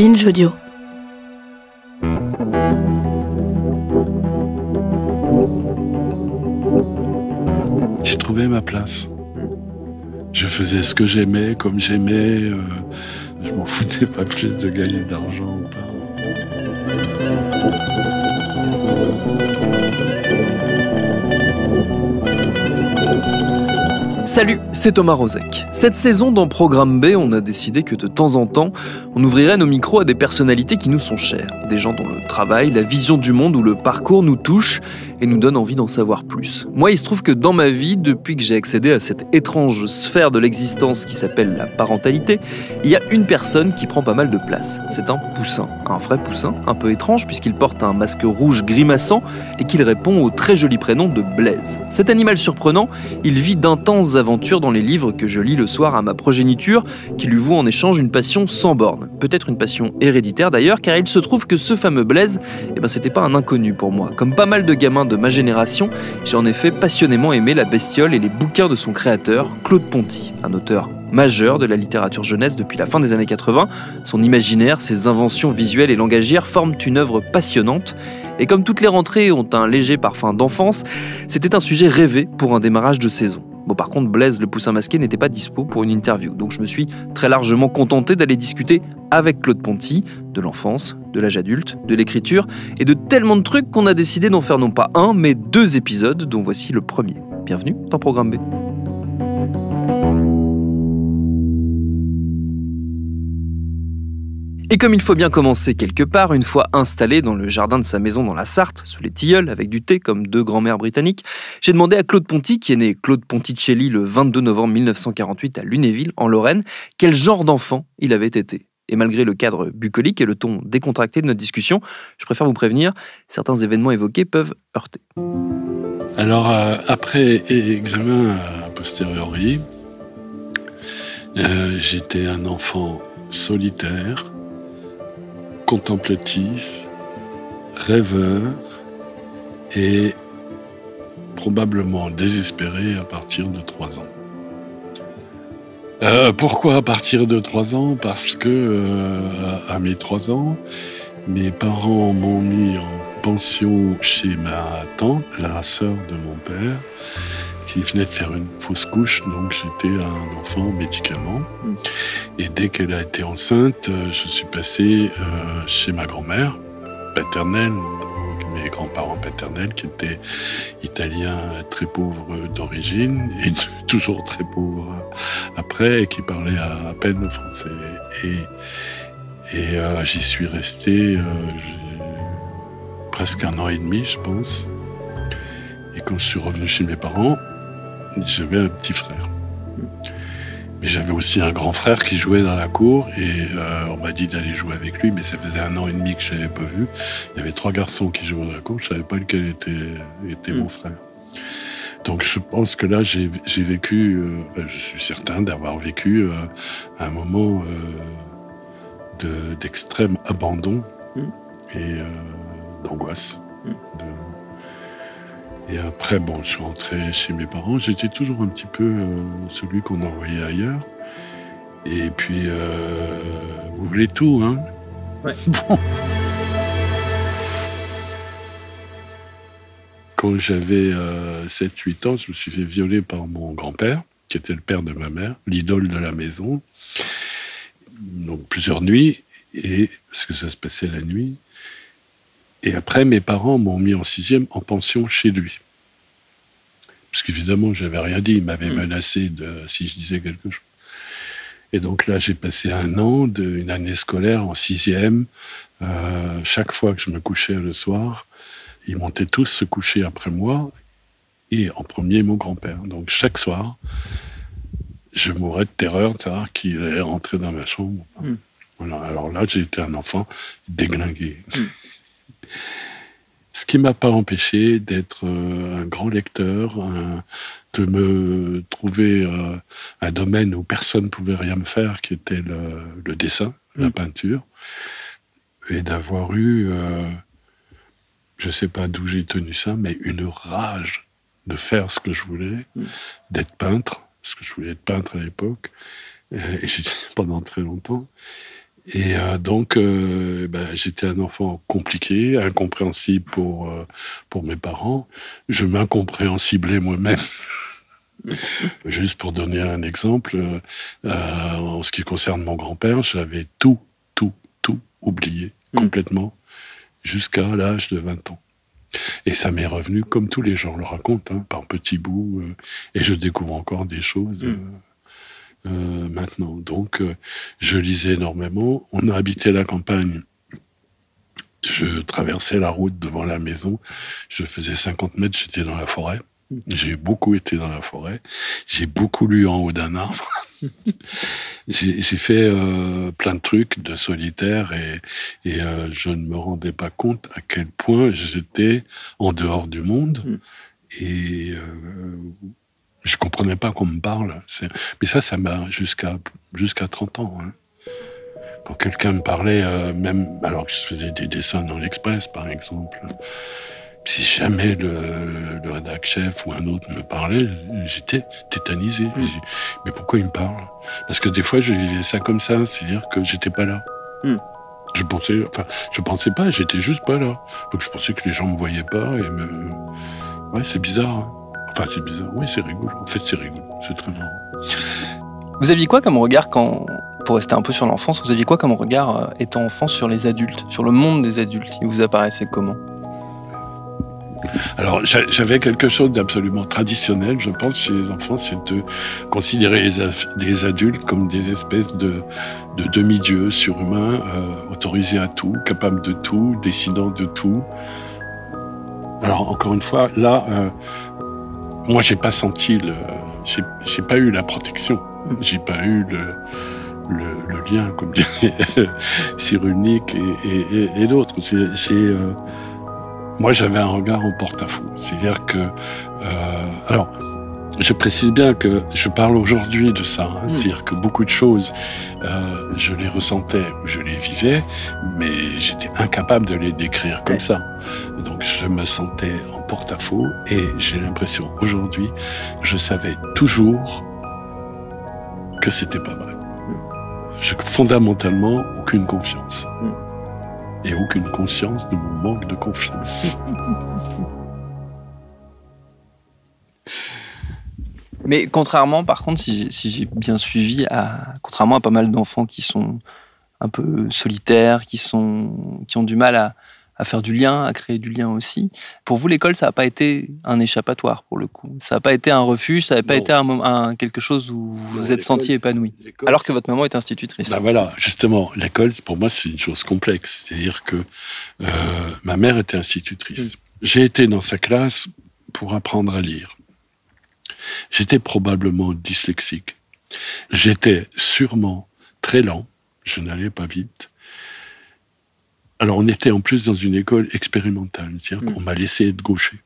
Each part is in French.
Binge Audio. J'ai trouvé ma place. Je faisais ce que j'aimais, comme j'aimais. Je m'en foutais pas plus de gagner d'argent ou pas. Salut, c'est Thomas Rozek. Cette saison dans Programme B, on a décidé que de temps en temps, on ouvrirait nos micros à des personnalités qui nous sont chères. Des gens dont le travail, la vision du monde ou le parcours nous touchent et nous donnent envie d'en savoir plus. Moi, il se trouve que dans ma vie, depuis que j'ai accédé à cette étrange sphère de l'existence qui s'appelle la parentalité, il y a une personne qui prend pas mal de place. C'est un poussin, un vrai poussin, un peu étrange puisqu'il porte un masque rouge grimaçant et qu'il répond au très joli prénom de Blaise. Cet animal surprenant, il vit d'intenses aventures dans les livres que je lis le soir à ma progéniture, qui lui vouent en échange une passion sans borne. Peut-être une passion héréditaire d'ailleurs, car il se trouve que ce fameux Blaise, c'était pas un inconnu pour moi. Comme pas mal de gamins de ma génération, j'ai en effet passionnément aimé la bestiole et les bouquins de son créateur, Claude Ponty, un auteur majeur de la littérature jeunesse depuis la fin des années 80. Son imaginaire, ses inventions visuelles et langagières forment une œuvre passionnante. Et comme toutes les rentrées ont un léger parfum d'enfance, c'était un sujet rêvé pour un démarrage de saison. Bon, par contre, Blaise le poussin masqué n'était pas dispo pour une interview, donc je me suis très largement contenté d'aller discuter avec Claude Ponty de l'enfance, de l'âge adulte, de l'écriture et de tellement de trucs qu'on a décidé d'en faire non pas un, mais 2 épisodes, dont voici le premier. Bienvenue dans Programme B. Et comme il faut bien commencer quelque part, une fois installé dans le jardin de sa maison dans la Sarthe, sous les tilleuls, avec du thé comme 2 grands-mères britanniques, j'ai demandé à Claude Ponty, qui est né Claude Ponticelli le 22 novembre 1948 à Lunéville, en Lorraine, quel genre d'enfant il avait été. Et malgré le cadre bucolique et le ton décontracté de notre discussion, je préfère vous prévenir, certains événements évoqués peuvent heurter. Alors, après examen a posteriori, j'étais un enfant solitaire, contemplatif, rêveur et probablement désespéré à partir de 3 ans. Pourquoi à partir de 3 ans ? Parce que à mes 3 ans, mes parents m'ont mis en pension chez ma tante, la sœur de mon père, qui venait de faire une fausse couche, donc j'étais un enfant en médicaments. Et dès qu'elle a été enceinte, je suis passé chez ma grand-mère paternelle, donc mes grands-parents paternels, qui étaient italiens très pauvres d'origine, et toujours très pauvres après, et qui parlaient à peine le français. Et j'y suis resté presque 1 an et demi, je pense. Et quand je suis revenu chez mes parents, j'avais un petit frère. Mais j'avais aussi un grand frère qui jouait dans la cour et on m'a dit d'aller jouer avec lui, mais ça faisait 1 an et demi que je ne l'avais pas vu. Il y avait 3 garçons qui jouaient dans la cour, je ne savais pas lequel était mon frère. Donc je pense que là, j'ai vécu, je suis certain d'avoir vécu un moment d'extrême abandon et d'angoisse. Et après, je suis rentré chez mes parents. J'étais toujours un petit peu celui qu'on envoyait ailleurs. Et puis, vous voulez tout, hein ? Ouais. Bon. Quand j'avais 7-8 ans, je me suis fait violer par mon grand-père, qui était le père de ma mère, l'idole de la maison. Donc, plusieurs nuits, parce que ça se passait la nuit. Et après, mes parents m'ont mis en 6e en pension chez lui. Parce qu'évidemment, je n'avais rien dit. Il m'avait menacé si je disais quelque chose. Et donc là, j'ai passé 1 an, une année scolaire en 6e. Chaque fois que je me couchais le soir, ils montaient tous se coucher après moi. Et en premier, mon grand-père. Donc chaque soir, je mourais de terreur de savoir qu'il allait rentrer dans ma chambre. Voilà. Alors là, j'ai été un enfant déglingué. Ce qui ne m'a pas empêché d'être un grand lecteur, de me trouver un domaine où personne ne pouvait rien me faire, qui était le dessin, la peinture, et d'avoir eu, je ne sais pas d'où j'ai tenu ça, mais une rage de faire ce que je voulais, d'être peintre, parce que je voulais être peintre à l'époque, et j'étais pendant très longtemps. Et donc, j'étais un enfant compliqué, incompréhensible pour mes parents. Je m'incompréhensiblais moi-même. Juste pour donner un exemple, en ce qui concerne mon grand-père, j'avais tout oublié complètement jusqu'à l'âge de 20 ans. Et ça m'est revenu, comme tous les gens le racontent, hein, par petits bouts, et je découvre encore des choses maintenant. Donc, je lisais énormément. On a habité la campagne. Je traversais la route devant la maison. Je faisais 50 mètres, j'étais dans la forêt. J'ai beaucoup été dans la forêt. J'ai beaucoup lu en haut d'un arbre. J'ai fait plein de trucs de solitaire et je ne me rendais pas compte à quel point j'étais en dehors du monde et je comprenais pas qu'on me parle. Mais ça m'a jusqu'à 30 ans. Hein. Quand quelqu'un me parlait, même alors que je faisais des dessins dans l'Express, par exemple, si jamais le rédac chef ou un autre me parlait, j'étais tétanisé. Je dis, mais pourquoi il me parle? Parce que des fois, je vivais ça comme ça, c'est-à-dire que j'étais pas là. Je pensais pas, j'étais juste pas là. Donc je pensais que les gens me voyaient pas et ouais, c'est bizarre. Hein. Enfin, c'est bizarre. Oui, c'est rigolo. En fait, c'est rigolo. C'est très marrant. Vous aviez quoi comme regard pour rester un peu sur l'enfance, vous aviez quoi comme regard étant enfant sur les adultes, sur le monde des adultes? Il vous apparaissait comment? Alors, j'avais quelque chose d'absolument traditionnel, je pense, chez les enfants, c'est de considérer les adultes comme des espèces de demi-dieux surhumains, autorisés à tout, capables de tout, décidant de tout. Alors, encore une fois, là, moi, j'ai pas senti j'ai pas eu la protection, j'ai pas eu le lien, comme dirait Cyrulnik et d'autres. Moi, j'avais un regard en porte-à-faux. C'est-à-dire que... alors, je précise bien que je parle aujourd'hui de ça. Hein. C'est-à-dire que beaucoup de choses, je les ressentais, je les vivais, mais j'étais incapable de les décrire comme ça. Donc, je me sentais en porte-à-faux et j'ai l'impression, aujourd'hui, je savais toujours que c'était pas vrai. Fondamentalement, aucune confiance. Et aucune conscience de mon manque de confiance. Mais contrairement, par contre, si j'ai bien suivi, contrairement à pas mal d'enfants qui sont un peu solitaires, qui ont du mal à faire du lien, à créer du lien aussi, pour vous, l'école, ça n'a pas été un échappatoire, pour le coup. Ça n'a pas été un refuge, ça n'a pas été quelque chose où vous vous êtes senti épanoui. Alors que votre maman est institutrice. Ben voilà, justement, l'école, pour moi, c'est une chose complexe. C'est-à-dire que ma mère était institutrice. J'ai été dans sa classe pour apprendre à lire. J'étais probablement dyslexique. J'étais sûrement très lent. Je n'allais pas vite. Alors, on était en plus dans une école expérimentale. C'est-à-dire qu'on m'a laissé être gaucher.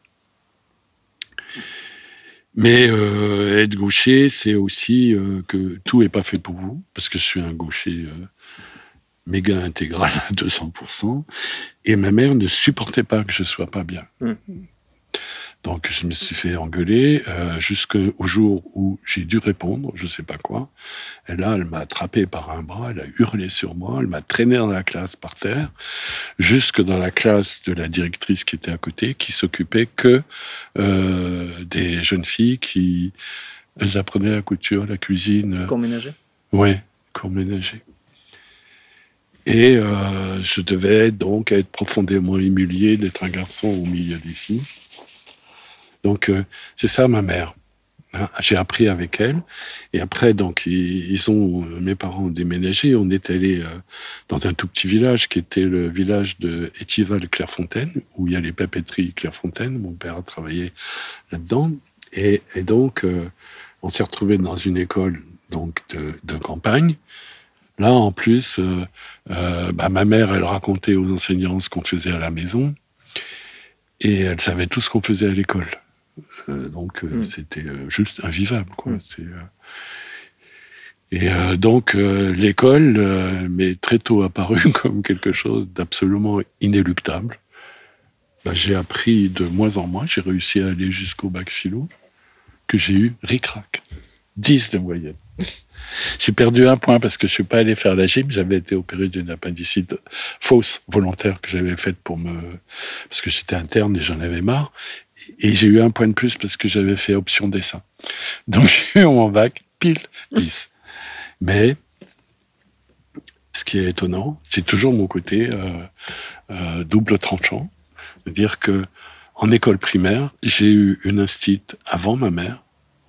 Mais être gaucher, c'est aussi que tout n'est pas fait pour vous, parce que je suis un gaucher méga intégral à 200%, et ma mère ne supportait pas que je sois pas bien. Donc je me suis fait engueuler jusqu'au jour où j'ai dû répondre, je sais pas quoi. Et là, elle m'a attrapé par un bras, elle a hurlé sur moi, elle m'a traîné dans la classe par terre, jusque dans la classe de la directrice qui était à côté, qui s'occupait que des jeunes filles qui elles apprenaient la couture, la cuisine. Cours ménager. Oui, cours ménager. Et je devais donc être profondément humilié d'être un garçon au milieu des filles. Donc, c'est ça ma mère. Hein, j'ai appris avec elle. Et après, donc, mes parents ont déménagé. On est allé dans un tout petit village qui était le village de Étival-Clairefontaine, où il y a les papeteries Clairefontaine. Mon père a travaillé là-dedans. Et donc, on s'est retrouvés dans une école donc, de campagne. Là, en plus, ma mère, elle racontait aux enseignants ce qu'on faisait à la maison. Et elle savait tout ce qu'on faisait à l'école. Donc, c'était juste invivable, quoi. Donc, l'école m'est très tôt apparue comme quelque chose d'absolument inéluctable. J'ai appris de mois en mois. J'ai réussi à aller jusqu'au bac philo, que j'ai eu ric-rac. 10 de moyenne. J'ai perdu 1 point parce que je suis pas allé faire la gym. J'avais été opéré d'une appendicite fausse, volontaire, que j'avais faite parce que j'étais interne et j'en avais marre. Et j'ai eu 1 point de plus parce que j'avais fait option dessin. Donc j'ai eu mon bac pile 10. Mais ce qui est étonnant, c'est toujours mon côté double tranchant. C'est-à-dire que en école primaire, j'ai eu une instite avant ma mère,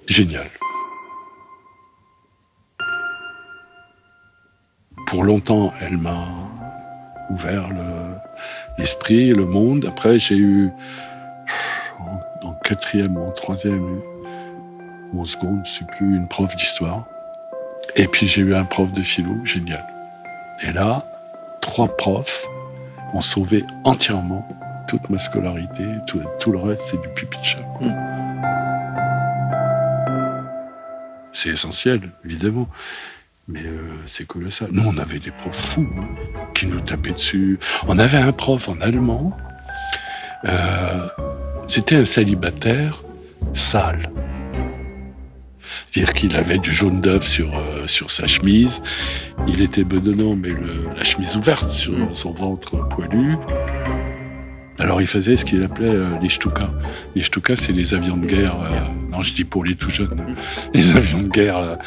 géniale. Pour longtemps, elle m'a ouvert l'esprit, le monde. Après, j'ai eu, en 4e ou en 3e ou en seconde, je ne sais plus, une prof d'histoire. Et puis, j'ai eu un prof de philo, génial. Et là, 3 profs ont sauvé entièrement toute ma scolarité. Tout le reste, c'est du pipi de chat. C'est essentiel, évidemment. Mais c'est colossal. Nous, on avait des profs fous qui nous tapaient dessus. On avait un prof en allemand. C'était un célibataire sale. C'est-à-dire qu'il avait du jaune d'œuf sur sa chemise. Il était bedonnant, mais la chemise ouverte sur son ventre poilu. Alors, il faisait ce qu'il appelait les Stuka. Les Stuka, c'est les avions de guerre, non, je dis pour les tout jeunes, les avions de guerre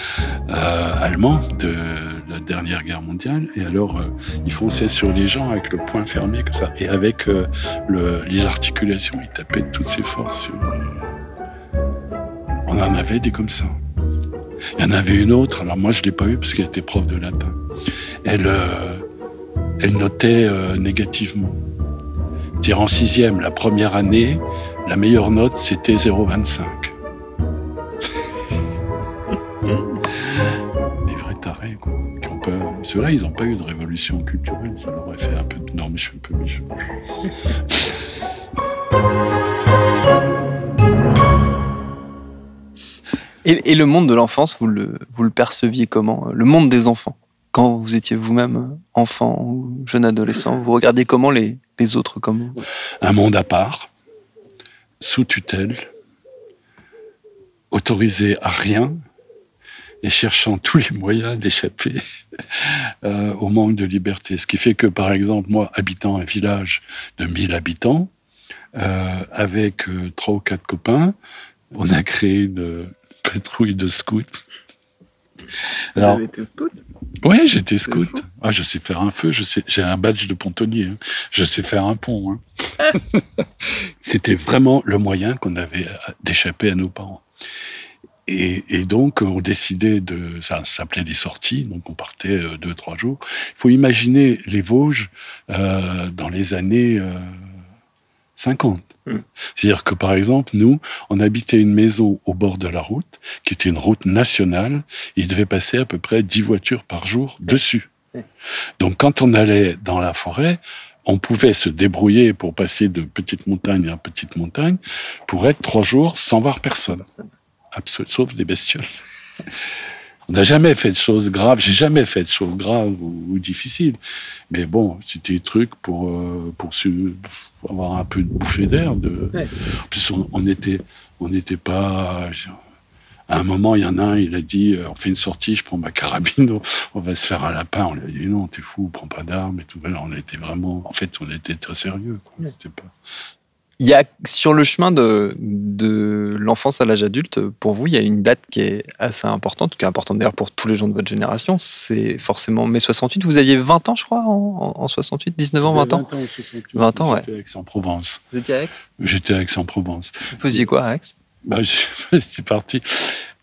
allemands de la dernière guerre mondiale. Et alors, ils fonçaient sur les gens avec le poing fermé, comme ça. Et avec les articulations, ils tapaient de toutes ses forces. On en avait des comme ça. Il y en avait une autre, alors moi, je ne l'ai pas eu parce qu'elle était prof de latin. Elle notait négativement. C'est-à-dire en 6e, la première année, la meilleure note, c'était 0,25. Des vrais tarés, quoi. Ceux-là, ils n'ont pas eu de révolution culturelle. Ça leur aurait fait un peu... Non, mais je suis un peu méchant. Et le monde de l'enfance, vous le perceviez comment? Le monde des enfants? Quand vous étiez vous-même enfant ou jeune adolescent, vous regardiez comment les autres comme vous? Un monde à part, sous tutelle, autorisé à rien et cherchant tous les moyens d'échapper au manque de liberté. Ce qui fait que, par exemple, moi, habitant un village de 1000 habitants, avec 3 ou 4 copains, on a créé une patrouille de scouts. Vous avez été scout? Oui, j'étais scout. Ah, je sais faire un feu, j'ai un badge de pontonnier. Hein. Je sais faire un pont. Hein. C'était vraiment le moyen qu'on avait d'échapper à nos parents. Et donc, on décidait ça s'appelait des sorties, donc on partait 2-3 jours. Il faut imaginer les Vosges dans les années 50. C'est-à-dire que, par exemple, nous, on habitait une maison au bord de la route, qui était une route nationale. Il devait passer à peu près 10 voitures par jour dessus. Donc, quand on allait dans la forêt, on pouvait se débrouiller pour passer de petite montagne à petite montagne pour être 3 jours sans voir personne. Sauf des bestioles. On n'a jamais fait de choses graves. J'ai jamais fait de choses graves ou difficiles. Mais bon, c'était des trucs pour avoir un peu de bouffée d'air. En plus, on n'était pas... À un moment, il y en a un, il a dit, on fait une sortie, je prends ma carabine, on va se faire un lapin. On lui a dit, non, t'es fou, prends pas d'armes et tout. On était vraiment... En fait, on était très sérieux. Quoi. C'était pas... Il y a, sur le chemin de l'enfance à l'âge adulte, pour vous, il y a une date qui est assez importante, qui est importante d'ailleurs pour tous les gens de votre génération, c'est forcément mai 68. Vous aviez 20 ans, je crois, en 68, 19 ans, 20 ans 20 ans, ouais. J'étais à Aix-en-Provence. Vous étiez à Aix? J'étais à Aix-en-Provence. Vous faisiez quoi à Aix? J'étais parti.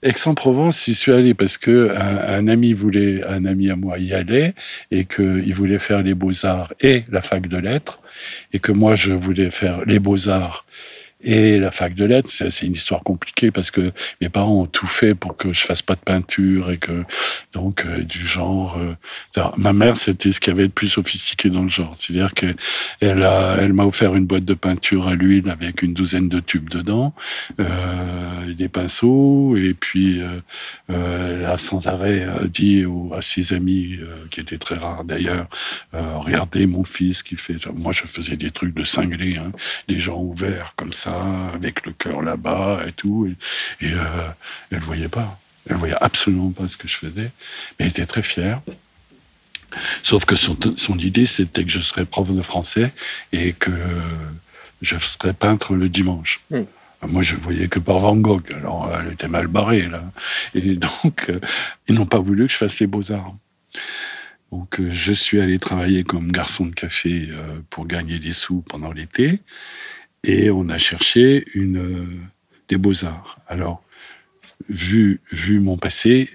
Aix-en-Provence, j'y suis allé parce que un ami à moi y allait et qu'il voulait faire les Beaux-Arts et la fac de lettres et que moi je voulais faire les Beaux-Arts et la fac de lettres. C'est une histoire compliquée parce que mes parents ont tout fait pour que je fasse pas de peinture et que donc du genre ma mère, c'était ce qu'il y avait de plus sophistiqué dans le genre, c'est-à-dire que elle m'a offert une boîte de peinture à l'huile avec une douzaine de tubes dedans, des pinceaux, et puis elle a sans arrêt dit à ses amis qui étaient très rares d'ailleurs, regardez mon fils qui fait... Moi je faisais des trucs de cinglé, hein, des gens ouverts comme ça, avec le cœur là-bas et tout, et elle voyait pas. Elle voyait absolument pas ce que je faisais, mais elle était très fière. Sauf que son idée, c'était que je serais prof de français et que je serais peintre le dimanche. Moi, je voyais que par Van Gogh. Alors, elle était mal barrée, là. Et donc, ils n'ont pas voulu que je fasse les beaux-arts. Donc, je suis allé travailler comme garçon de café pour gagner des sous pendant l'été. Et on a cherché des beaux-arts. Alors, vu mon passé,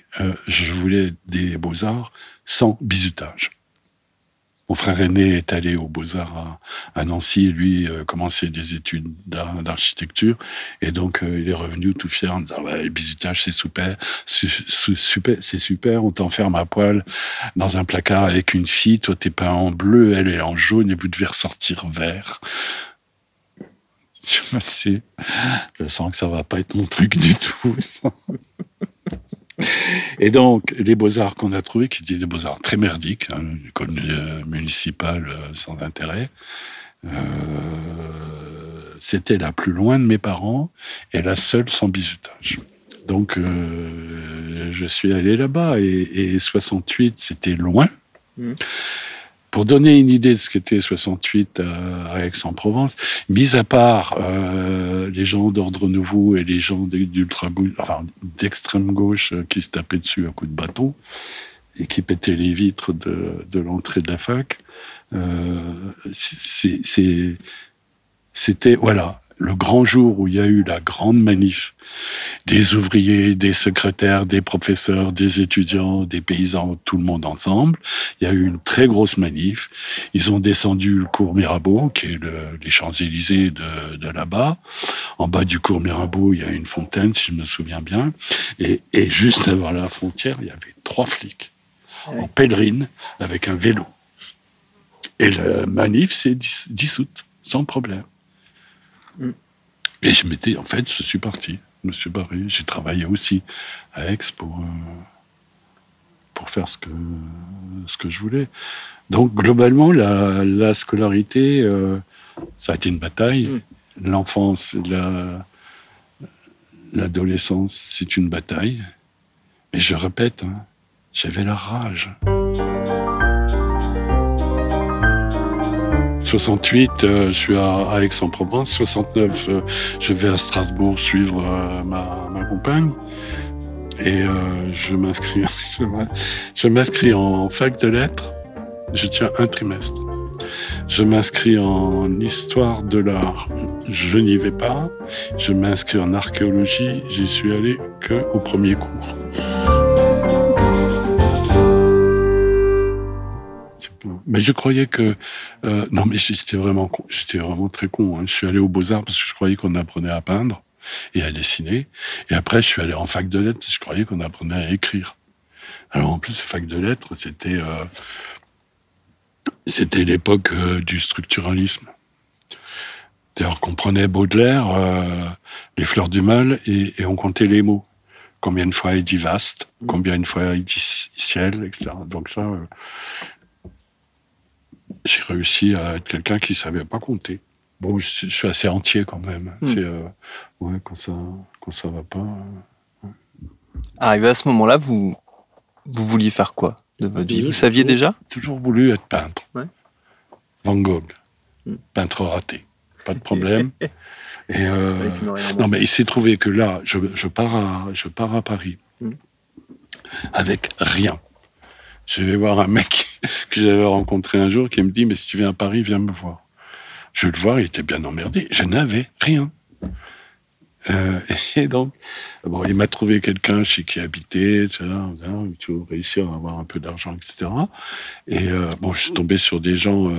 je voulais des beaux-arts sans bizutage. Mon frère aîné est allé aux Beaux-Arts à Nancy, et lui commençait des études d'architecture, et donc il est revenu tout fier en disant ouais, le bizutage c'est super, on t'enferme à poil dans un placard avec une fille, toi t'es peint en bleu, elle est en jaune, et vous devez ressortir vert. Je sens que ça va pas être mon truc du tout. Et donc, les beaux-arts qu'on a trouvés, qui étaient des beaux-arts très merdiques, une école municipale sans intérêt, c'était la plus loin de mes parents et la seule sans bizutage. Donc, je suis allé là-bas et 68, c'était loin. Pour donner une idée de ce qu'était 68 à Aix-en-Provence, mis à part les gens d'ordre nouveau et les gens d'extrême gauche qui se tapaient dessus à coups de bâton et qui pétaient les vitres de l'entrée de la fac, c'était voilà le grand jour où il y a eu la grande manif des ouvriers, des secrétaires, des professeurs, des étudiants, des paysans, tout le monde ensemble. Il y a eu une très grosse manif. Ils ont descendu le cours Mirabeau, qui est les Champs-Élysées de là-bas. En bas du cours Mirabeau, il y a une fontaine, si je me souviens bien. Et juste avant la frontière, il y avait 3 flics en pèlerine avec un vélo. Et la manif s'est dissoute, sans problème. Et je suis parti. Je me suis barré. J'ai travaillé aussi à Aix pour faire ce que je voulais. Donc, globalement, la scolarité, ça a été une bataille. L'enfance, l'adolescence, c'est une bataille. Mais je répète, j'avais la rage. 68, je suis à Aix-en-Provence. 69, je vais à Strasbourg suivre ma compagne. Et je m'inscris en fac de lettres. Je tiens un trimestre. Je m'inscris en histoire de l'art. Je n'y vais pas. Je m'inscris en archéologie. J'y suis allé qu'au premier cours. Mais je croyais que... non, mais j'étais vraiment très con. Je suis allé aux Beaux-Arts parce que je croyais qu'on apprenait à peindre et à dessiner. Et après, je suis allé en fac de lettres parce que je croyais qu'on apprenait à écrire. Alors, en plus, fac de lettres, c'était l'époque du structuralisme. D'ailleurs, qu'on prenait Baudelaire, les fleurs du mal, et on comptait les mots. Combien de fois il dit vaste, combien de fois il dit ciel, etc. Donc ça... j'ai réussi à être quelqu'un qui ne savait pas compter. Bon, je suis assez entier quand même. C'est, quand ça va pas... Arrivé à ce moment-là, vous vouliez faire quoi de votre vie? Vous saviez déjà? Toujours voulu être peintre. Ouais. Van Gogh. Peintre raté. Pas de problème. Et non, mais il s'est trouvé que là, je pars à Paris. Avec rien. Je vais voir un mec que j'avais rencontré un jour qui me dit « Mais si tu viens à Paris, viens me voir. » Je vais le voir, il était bien emmerdé. Je n'avais rien. Et donc, bon, il m'a trouvé quelqu'un chez qui habitait, etc. Il faut réussir à avoir un peu d'argent, etc. Et bon, je suis tombé sur des gens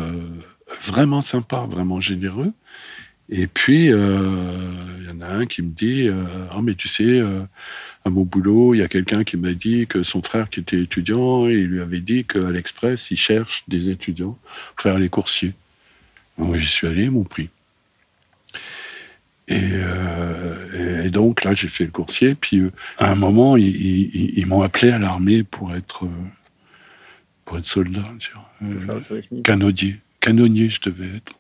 vraiment sympas, vraiment généreux. Et puis, il y en a un qui me dit « Ah, mais tu sais... à mon boulot, il y a quelqu'un qui m'a dit que son frère qui était étudiant, il lui avait dit qu'à l'Express, il cherche des étudiants pour faire les coursiers. » Donc j'y suis allé, ils m'ont pris. Et donc là, j'ai fait le coursier. Puis à un moment, ils m'ont appelé à l'armée pour être soldat. Canonnier, je devais être.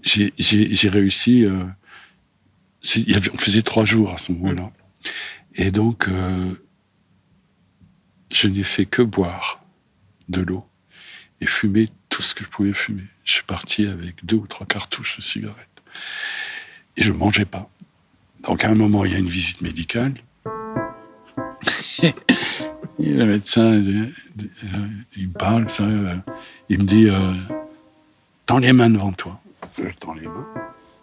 J'ai réussi... on faisait 3 jours à ce moment-là. Et donc, je n'ai fait que boire de l'eau et fumer tout ce que je pouvais fumer. Je suis parti avec 2 ou 3 cartouches de cigarettes. Et je ne mangeais pas. Donc, à un moment, il y a une visite médicale. Et le médecin, il me parle, ça, il me dit tends les mains devant toi. Je tends les mains.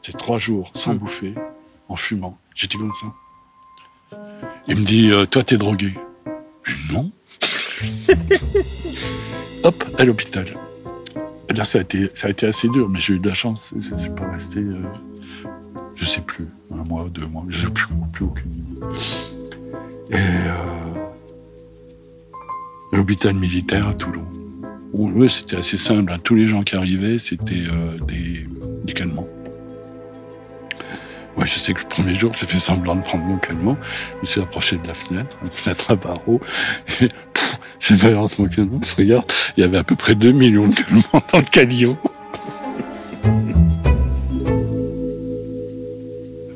C'est 3 jours sans bouffer, en fumant. J'étais comme ça. Il me dit toi, t'es drogué. Je dis non. Hop, à l'hôpital. Là, ça a été assez dur, mais j'ai eu de la chance. Je ne suis pas resté, je ne sais plus, 1 mois, 2 mois, je n'ai plus aucune idée. Et l'hôpital militaire à Toulon. Oui, c'était assez simple. Tous les gens qui arrivaient, c'était des calmants. Moi, je sais que le premier jour, j'ai fait semblant de prendre mon calmant. Je me suis approché de la fenêtre à barreaux. Et j'ai balancé mon calmant. Je regarde, il y avait à peu près 2 millions de calmants dans le caliot.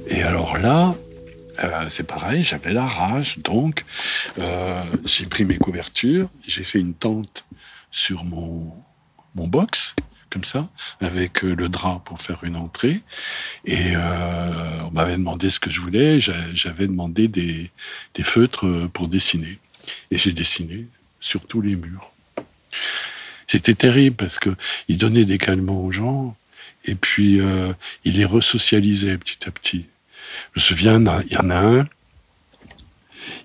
Et alors là, c'est pareil, j'avais la rage. Donc, j'ai pris mes couvertures. J'ai fait une tente sur mon box, comme ça, avec le drap pour faire une entrée. Et on m'avait demandé ce que je voulais. J'avais demandé des feutres pour dessiner. Et j'ai dessiné sur tous les murs. C'était terrible parce qu'il donnait des calmants aux gens et puis il les resocialisait petit à petit. Je me souviens, il y en a un,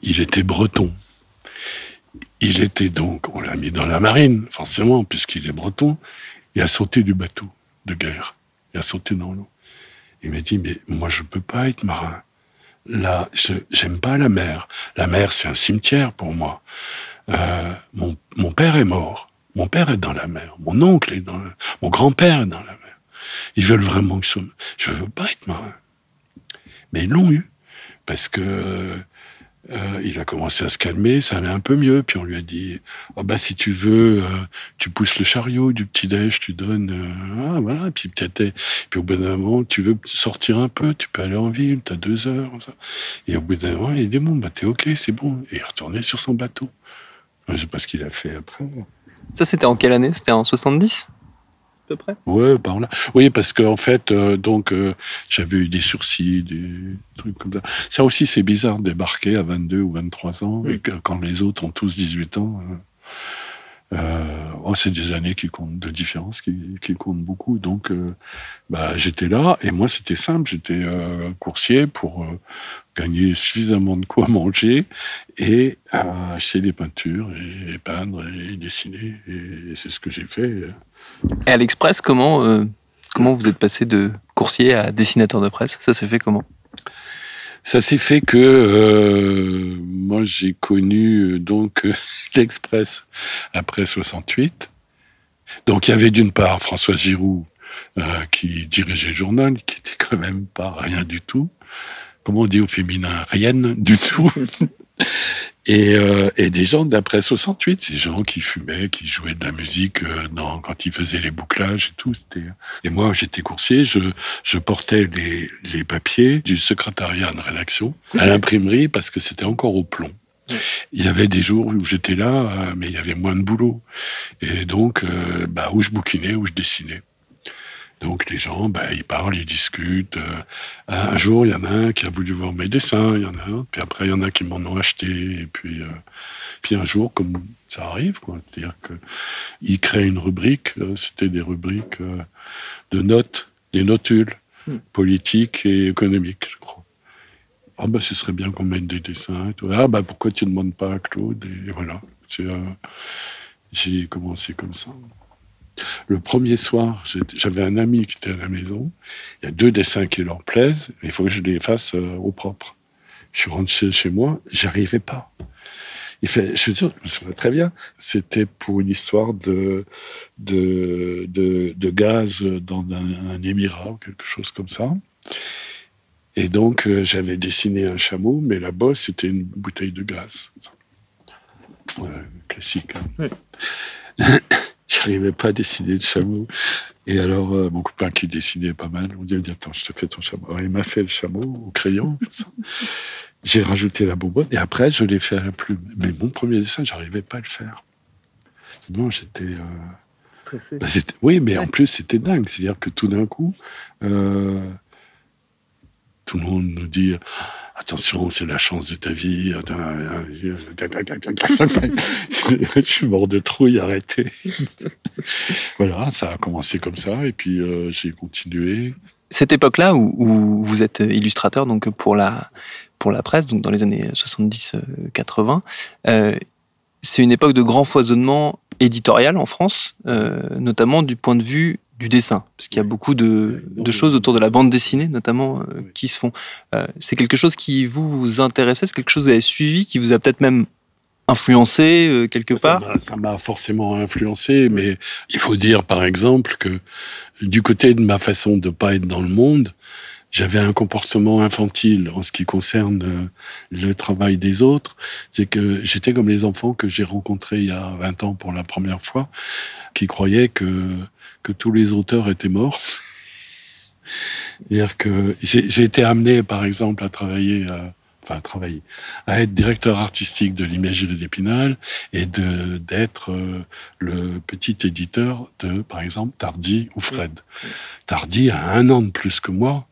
il était breton. Il était donc, on l'a mis dans la marine, forcément, puisqu'il est breton. Il a sauté du bateau de guerre. Il a sauté dans l'eau. Il m'a dit, mais moi, je ne peux pas être marin. Là, j'aime pas la mer. La mer, c'est un cimetière pour moi. Mon père est mort. Mon père est dans la mer. Mon oncle est dans la mer. Mon grand-père est dans la mer. Ils veulent vraiment que je ne veux pas être marin. Mais ils l'ont eu. Parce que il a commencé à se calmer, ça allait un peu mieux. Puis on lui a dit, oh bah, si tu veux, tu pousses le chariot du petit-déj, tu donnes... voilà. Puis au bout d'un moment, tu veux sortir un peu, tu peux aller en ville, tu as 2 heures. Comme ça. Et au bout d'un moment, il dit, bon, bah, t'es OK, c'est bon. Et il est retourné sur son bateau. Je ne sais pas ce qu'il a fait après. Ça, c'était en quelle année? C'était en 70 à peu près? Ouais, par là. Oui, parce qu'en fait, j'avais eu des sursis, des trucs comme ça. Ça aussi, c'est bizarre de débarquer à 22 ou 23 ans, et quand les autres ont tous 18 ans. C'est des années qui comptent, de différence qui comptent beaucoup. Donc, j'étais là, et moi, c'était simple. J'étais coursier pour gagner suffisamment de quoi manger et acheter des peintures et peindre et dessiner. Et c'est ce que j'ai fait. Et à l'Express, comment vous êtes passé de coursier à dessinateur de presse? Ça s'est fait comment? Ça s'est fait que moi j'ai connu l'Express après 68. Donc il y avait d'une part François Giroud qui dirigeait le journal, qui était quand même pas rien du tout. Comment on dit au féminin? Rien du tout. Et des gens d'après 68, ces gens qui fumaient, qui jouaient de la musique quand ils faisaient les bouclages et tout. Et moi, j'étais coursier, je portais les papiers du secrétariat de rédaction à l'imprimerie parce que c'était encore au plomb. Il y avait des jours où j'étais là, mais il y avait moins de boulot. Et donc, où je bouquinais, où je dessinais. Donc les gens, ils parlent, ils discutent. Un jour, il y en a un qui a voulu voir mes dessins, il y en a un, puis après, il y en a qui m'en ont acheté. Et puis un jour, comme ça arrive, quoi, c'est-à-dire qu'ils créent une rubrique, c'était des rubriques de notes, des notules politiques et économiques, je crois. Ce serait bien qu'on mette des dessins et tout. Pourquoi tu ne demandes pas à Claude? Et voilà. J'ai commencé comme ça. Le premier soir, j'avais un ami qui était à la maison. Il y a 2 dessins qui leur plaisent. Il faut que je les fasse au propre. Je suis rentré chez moi, j'arrivais pas. Il fait, je me souviens très bien. C'était pour une histoire de gaz dans un émirat ou quelque chose comme ça. Et donc, j'avais dessiné un chameau, mais la bosse, c'était une bouteille de gaz. Classique. Hein. Oui. J'arrivais pas à dessiner le chameau. Et alors, mon copain qui dessinait pas mal, on dit, attends, je te fais ton chameau. Alors, il m'a fait le chameau au crayon, comme ça. J'ai rajouté la bonbonne et après, je l'ai fait à la plume. Mais mon premier dessin, j'arrivais pas à le faire. Non, j'étais... Stressé. Oui, mais en plus, c'était dingue. C'est-à-dire que tout d'un coup, tout le monde nous dit « Attention, c'est la chance de ta vie. » Je suis mort de trouille, arrêtez. Voilà, ça a commencé comme ça. Et puis, j'ai continué. Cette époque-là où vous êtes illustrateur donc pour la presse, donc dans les années 70-80, c'est une époque de grand foisonnement éditorial en France, notamment du point de vue du dessin, parce qu'il y a beaucoup de choses autour de la bande dessinée, notamment, qui se font. C'est quelque chose qui vous intéressait, c'est quelque chose que vous avez suivi, qui vous a peut-être même influencé quelque part? Ça m'a forcément influencé, mais il faut dire, par exemple, que du côté de ma façon de ne pas être dans le monde, j'avais un comportement infantile en ce qui concerne le travail des autres. C'est que j'étais comme les enfants que j'ai rencontrés il y a 20 ans pour la première fois, qui croyaient que tous les auteurs étaient morts. C'est-à-dire que j'ai été amené, par exemple, à être directeur artistique de l'Imagerie d'Épinal et d'être le petit éditeur de, par exemple, Tardy ou Fred. Tardy a 1 an de plus que moi.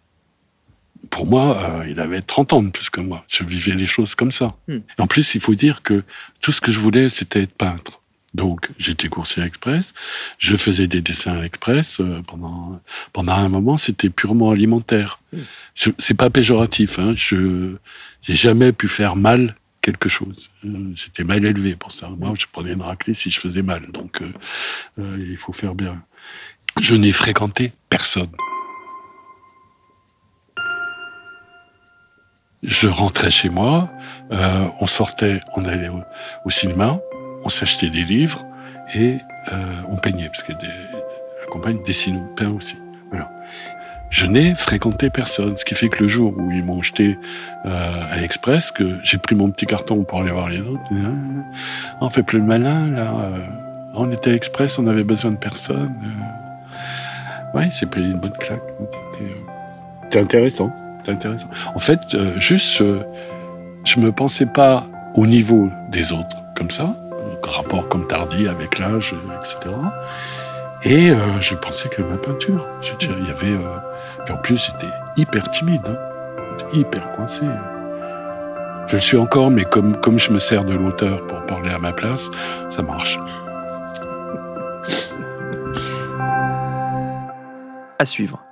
Pour moi, il avait 30 ans de plus que moi. Je vivais les choses comme ça. Et en plus, il faut dire que tout ce que je voulais, c'était être peintre. Donc, j'étais coursier express, je faisais des dessins à l'Express. Pendant un moment, c'était purement alimentaire. C'est pas péjoratif, hein. J'ai jamais pu faire mal quelque chose. J'étais mal élevé pour ça. Moi, je prenais une raclée si je faisais mal. Donc, il faut faire bien. Je n'ai fréquenté personne. Je rentrais chez moi, on sortait, on allait au cinéma, on s'achetait des livres et on peignait, parce que la compagne dessine ou peint aussi. Voilà. Je n'ai fréquenté personne, ce qui fait que le jour où ils m'ont jeté à l'Express, que j'ai pris mon petit carton pour aller voir les autres, on fait plus le malin, là. On était à l'Express, on avait besoin de personne. Ouais, j'ai pris une bonne claque. C'était intéressant. C'est intéressant. En fait, je me pensais pas au niveau des autres, comme ça, rapport comme Tardy avec l'âge, etc. Et je pensais que ma peinture, il y avait... puis en plus, j'étais hyper timide, hein, hyper coincé. Je le suis encore, mais comme je me sers de l'auteur pour parler à ma place, ça marche. À suivre.